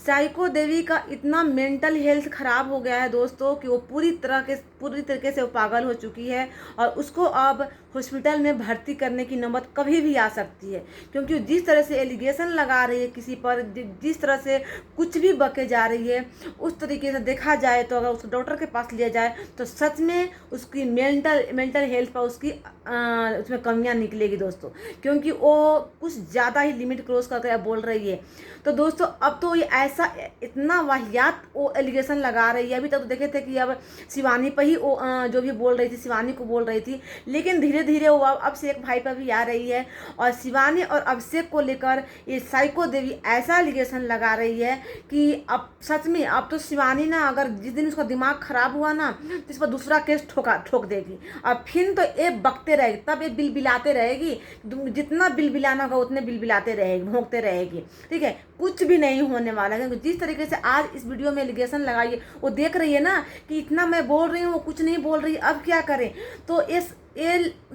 Psycho देवी का इतना mental health खराब हो गया है दोस्तों कि वो पूरी तरीके से वो पागल हो चुकी है। और उसको अब हॉस्पिटल में भर्ती करने की नौबत कभी भी आ सकती है, क्योंकि जिस तरह से एलिगेशन लगा रही है किसी पर, जिस तरह से कुछ भी बके जा रही है, उस तरीके से देखा जाए तो अगर उसको डॉक्टर के पास लिया जाए तो सच में उसकी मेंटल हेल्थ पर उसमें कमियां निकलेगी दोस्तों, क्योंकि वो कुछ ज़्यादा ही लिमिट क्रॉस करके बोल रही है। तो दोस्तों अब तो ये ऐसा इतना वाहियात वो एलिगेशन लगा रही है। अभी तक तो देखे थे कि अब शिवानी पर ही वो जो भी बोल रही थी शिवानी को बोल रही थी, लेकिन धीरे धीरे वो अब अभिषेक भाई पर भी आ रही है। और शिवानी और अभिषेक को लेकर ये साइको देवी ऐसा एलिगेशन लगा रही है कि अब सच में अब तो शिवानी ना, अगर जिस दिन उसका दिमाग खराब हुआ ना तो इस पर दूसरा केस ठोक देगी। और फिर तो ये बकते रहेगी, तब ये बिलबिलाते रहेगी, जितना बिलबिलाना होगा उतने बिलबिलाते रहेगी, भोंकते रहेगी। ठीक है, कुछ भी नहीं होने वाला है, क्योंकि जिस तरीके से आज इस वीडियो में एलिगेशन लगाई है, वो देख रही है ना कि इतना मैं बोल रही हूँ वो कुछ नहीं बोल रही, अब क्या करें। तो ये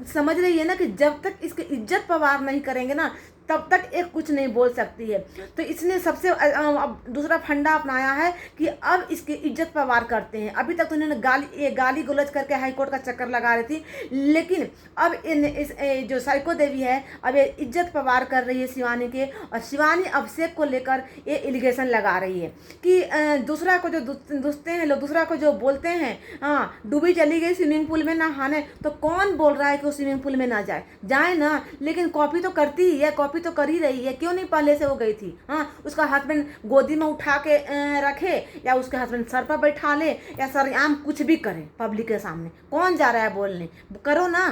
समझ रही है ना कि जब तक इसकी इज्जत पर वार नहीं करेंगे ना तब तक एक कुछ नहीं बोल सकती है। तो इसने सबसे अब दूसरा फंडा अपनाया है कि अब इसकी इज्जत पर वार करते हैं। अभी तक तो इन्होंने गाली गलौज करके हाईकोर्ट का चक्कर लगा रही थी, लेकिन अब जो साइको देवी है अब ये इज्जत पर वार कर रही है शिवानी के। और शिवानी अभिषेक को लेकर ये एलिगेशन लगा रही है कि दूसरा को जो दुसते हैं लोग, दूसरा को जो बोलते हैं, हाँ डूबी चली गई स्विमिंग पूल में नहाने, तो कौन बोल रहा है कि वो स्विमिंग पूल में ना जाए ना, लेकिन कॉपी तो करती ही है, कॉपी तो कर ही रही है, क्यों नहीं पहले से वो गई थी। हाँ, उसका हस्बैंड गोदी में उठा के रखे, या उसके हस्बैंड सर पर बैठा ले, या सरेआम कुछ भी करे पब्लिक के सामने, कौन जा रहा है बोलने, करो ना।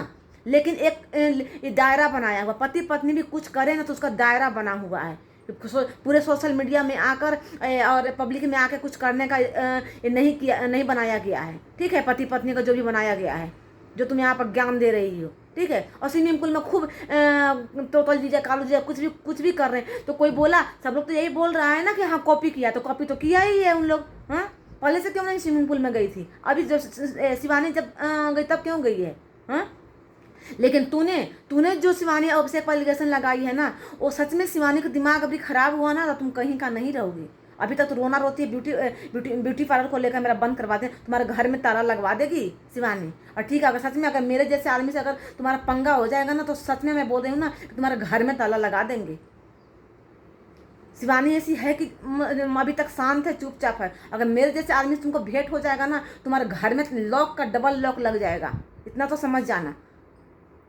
लेकिन एक दायरा बनाया हुआ, पति पत्नी भी कुछ करे ना तो उसका दायरा बना हुआ है। पूरे सोशल मीडिया में आकर और पब्लिक में आकर कुछ करने का नहीं बनाया गया है। ठीक है, पति पत्नी का जो भी बनाया गया है, जो तुम यहाँ पर ज्ञान दे रही हो, ठीक है। और स्विमिंग पूल में खूब तोतल जीजा कालू जीजा कुछ भी कर रहे हैं, तो कोई बोला, सब लोग तो यही बोल रहा है ना कि हाँ कॉपी किया, तो कॉपी तो किया ही है उन लोग। हाँ, पहले से क्यों नहीं स्विमिंग पूल में गई थी, अभी जब शिवानी जब गई तब क्यों गई है। हाँ, लेकिन तूने जो शिवानी और अभिषेक पर एलिगेशन लगाई है ना, वो सच में शिवानी का दिमाग अभी खराब हुआ ना तो तुम कहीं का नहीं रहोगी। अभी तक तो रोना रोती है, ब्यूटी पार्लर को लेकर मेरा बंद करवा दे, तुम्हारे घर में ताला लगवा देगी शिवानी। और ठीक है, अगर सच में अगर मेरे जैसे आदमी से अगर तुम्हारा पंगा हो जाएगा ना तो सच में मैं बोल रही हूँ ना कि तुम्हारे घर में ताला लगा देंगे। शिवानी ऐसी है कि अभी तक शांत है, चुपचाप है, अगर मेरे जैसे आदमी से तुमको भेंट हो जाएगा ना तुम्हारे घर में लॉक का डबल लॉक लग जाएगा, इतना तो समझ जाना।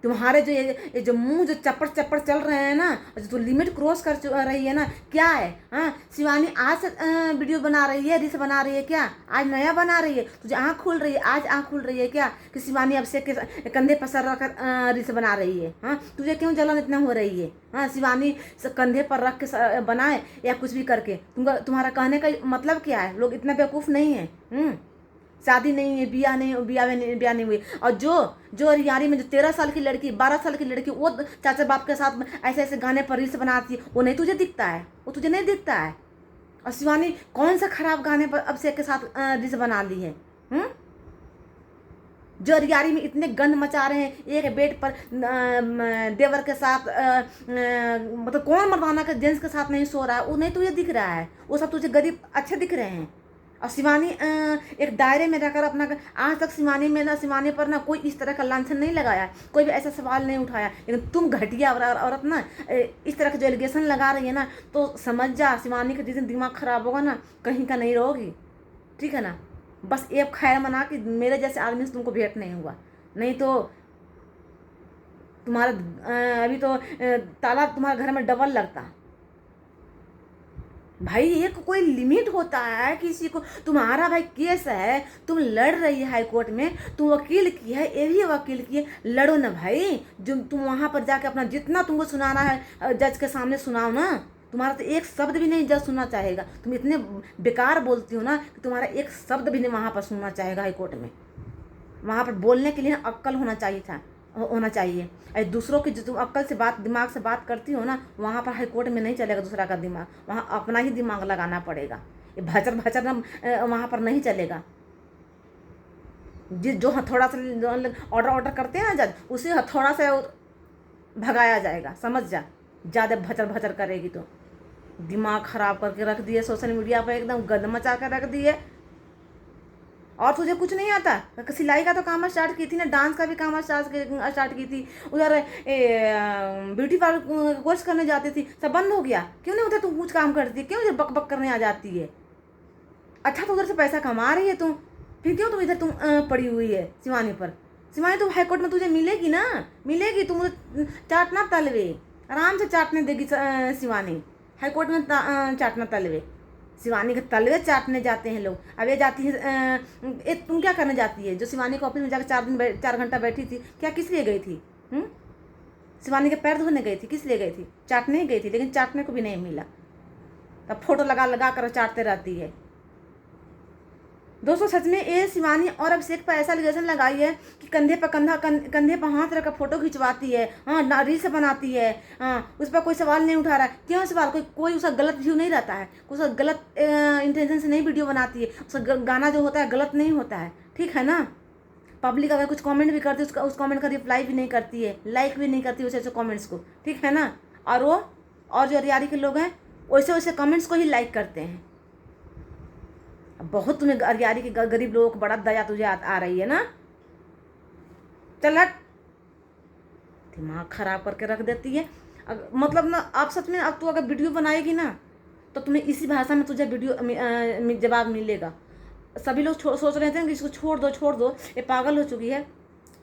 तुम्हारे जो ये जो मुंह जो चप्पड़ चप्पड़ चल रहे हैं ना, जो तो लिमिट क्रॉस कर रही है ना, क्या है। हाँ, शिवानी आज से वीडियो बना रही है, रील्स बना रही है क्या, आज नया बना रही है, तुझे आँख खुल रही है, आज आँख खुल रही है क्या कि शिवानी अभिषेक के कंधे पर सर रखकर रील्स बना रही है। हाँ, तुझे क्यों जलन इतना हो रही है। हाँ, शिवानी कंधे पर रख के बनाए या कुछ भी करके, तुम्हारा कहने का मतलब क्या है। लोग इतना बेवकूफ़ नहीं है। शादी नहीं है, बिया नहीं हुई। और जो रियारी में जो 13 साल की लड़की, 12 साल की लड़की, वो चाचा बाप के साथ ऐसे ऐसे गाने पर रील्स बनाती है, वो नहीं तुझे दिखता है, वो तुझे नहीं दिखता है। और शिवानी कौन सा खराब गाने पर अभिषेक के साथ रील्स बना ली है। जो रियारी में इतने गंद मचा रहे हैं, एक बेड पर देवर के साथ मतलब कौन मर्दाना के जेंट्स के साथ नहीं सो रहा है, वो नहीं तुझे दिख रहा है, वो सब तुझे गरीब अच्छे दिख रहे हैं। और शिवानी एक दायरे में रहकर अपना, आज तक शिवानी पर ना कोई इस तरह का लांछन नहीं लगाया, कोई भी ऐसा सवाल नहीं उठाया, लेकिन तुम घटिया औरत ना इस तरह के जो एलिगेशन लगा रही है ना, तो समझ जा शिवानी का जिस दिन दिमाग खराब होगा ना कहीं का नहीं रहोगी। ठीक है ना, बस एक खैर मना कि मेरे जैसे आदमी से तुमको भेंट नहीं हुआ, नहीं तो तुम्हारा अभी तो ताला तुम्हारे घर में डबल लगता। भाई एक कोई लिमिट होता है किसी को। तुम्हारा भाई केस है, तुम लड़ रही है हाई कोर्ट में, तुम वकील की है, ये भी वकील की है, लड़ो ना भाई। जो तुम वहाँ पर जाके अपना जितना तुमको सुनाना है जज के सामने सुनाओ ना। तुम्हारा तो एक शब्द भी नहीं जज सुनना चाहेगा, तुम इतने बेकार बोलती हो ना कि तुम्हारा एक शब्द भी नहीं वहाँ पर सुनना चाहेगा हाई कोर्ट में। वहाँ पर बोलने के लिए अक्ल होना चाहिए। दूसरों की जो तुम अक्ल से बात, दिमाग से बात करती हो ना, वहाँ पर हाई कोर्ट में नहीं चलेगा दूसरा का दिमाग, वहाँ अपना ही दिमाग लगाना पड़ेगा। ये भचर भचर ना वहाँ पर नहीं चलेगा। जो हथौड़ा से ऑर्डर करते हैं ना जज, उसी हथौड़ा से भगाया जाएगा, समझ जा। ज़्यादा भचर भचर करेगी तो दिमाग खराब करके रख दिए, सोशल मीडिया पर एकदम गंद मचा कर रख दिए। और तुझे कुछ नहीं आता? सिलाई का तो काम स्टार्ट की थी ना, डांस का भी काम स्टार्ट की थी, उधर ब्यूटी पार्लर कोर्स करने जाती थी, सब बंद हो गया। क्यों नहीं होता? तू कुछ काम करती है, क्यों इधर बक बक करने आ जाती है? अच्छा, तो उधर से पैसा कमा रही है तू, फिर क्यों तुम इधर तुम पड़ी हुई है शिवानी पर? शिवानी तो हाईकोर्ट में तुझे मिलेगी ना, मिलेगी। तुम चाटना तलवे, आराम से चाटने देगी शिवानी। हाईकोर्ट में चाटना तलवे, शिवानी के तलवे चाटने जाते हैं लोग। अब ये जाती है, तुम क्या करने जाती है? जो शिवानी को ऑफिस में जाकर 4 घंटा बैठी थी, क्या किस लिए गई थी? शिवानी के पैर धोने गई थी, किस लिए गई थी? चाटने ही गई थी, लेकिन चाटने को भी नहीं मिला। तब फोटो लगा लगा कर चाटते रहती है। दोस्तों सच में ये शिवानी और अभिषेक पर ऐसा एलिगेशन लगाई है कि कंधे पर कंधे पर हाथ रखकर फोटो खिंचवाती है, हाँ रील्स बनाती है, हाँ उस पर कोई सवाल नहीं उठा रहा है। क्यों सवाल? कोई उसका गलत व्यू नहीं रहता है, उसका गलत इंटेंशन से नहीं वीडियो बनाती है, उसका गाना जो होता है गलत नहीं होता है, ठीक है ना। पब्लिक अगर कुछ कमेंट भी करती है, उस कमेंट का रिप्लाई भी नहीं करती है, लाइक भी नहीं करती उसे कमेंट्स को, ठीक है ना। और जो अरियारी के लोग हैं वैसे वैसे कमेंट्स को ही लाइक करते हैं। बहुत तुम्हें अरियारी के गरीब लोगों को बड़ा दया तुझे आ रही है ना। चल हट, दिमाग खराब करके रख देती है। मतलब ना, आप सच में अब तू अगर वीडियो बनाएगी ना तो तुम्हें इसी भाषा में तुझे वीडियो जवाब मिलेगा। सभी लोग सोच रहे थे कि इसको छोड़ दो, ये पागल हो चुकी है,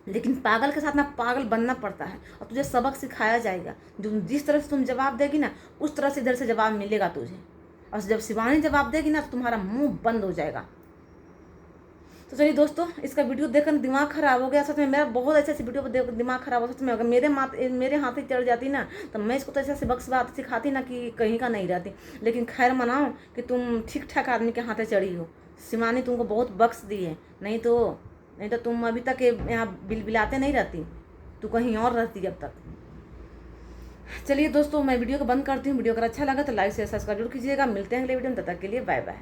लेकिन पागल के साथ ना पागल बनना पड़ता है और तुझे सबक सिखाया जाएगा। जिस तरह से तुम जवाब देगी ना, उस तरह से इधर से जवाब मिलेगा तुझे। और जब शिवानी जवाब देगी ना तो तुम्हारा मुंह बंद हो जाएगा। तो चलिए दोस्तों, इसका वीडियो देखकर दिमाग खराब हो गया। सच में मेरा बहुत ऐसे वीडियो पर दिमाग खराब हो। सच में अगर मेरे हाथ ही चढ़ जाती ना तो मैं इसको तो ऐसा सबक बात सिखाती ना कि कहीं का नहीं रहती। लेकिन खैर मनाओ कि तुम ठीक ठाक आदमी के हाथे चढ़ी हो। शिवानी तुमको बहुत बख्श दी है, नहीं तो तुम अभी तक यहाँ बिलबिलाते नहीं रहती, तू कहीं और रहती अब तक। चलिए दोस्तों, मैं वीडियो को बंद करती हूँ। वीडियो अगर अच्छा लगा तो लाइक शेयर सब्सक्राइब जरूर कीजिएगा। मिलते हैं अगले वीडियो में, तब तक के लिए बाय बाय।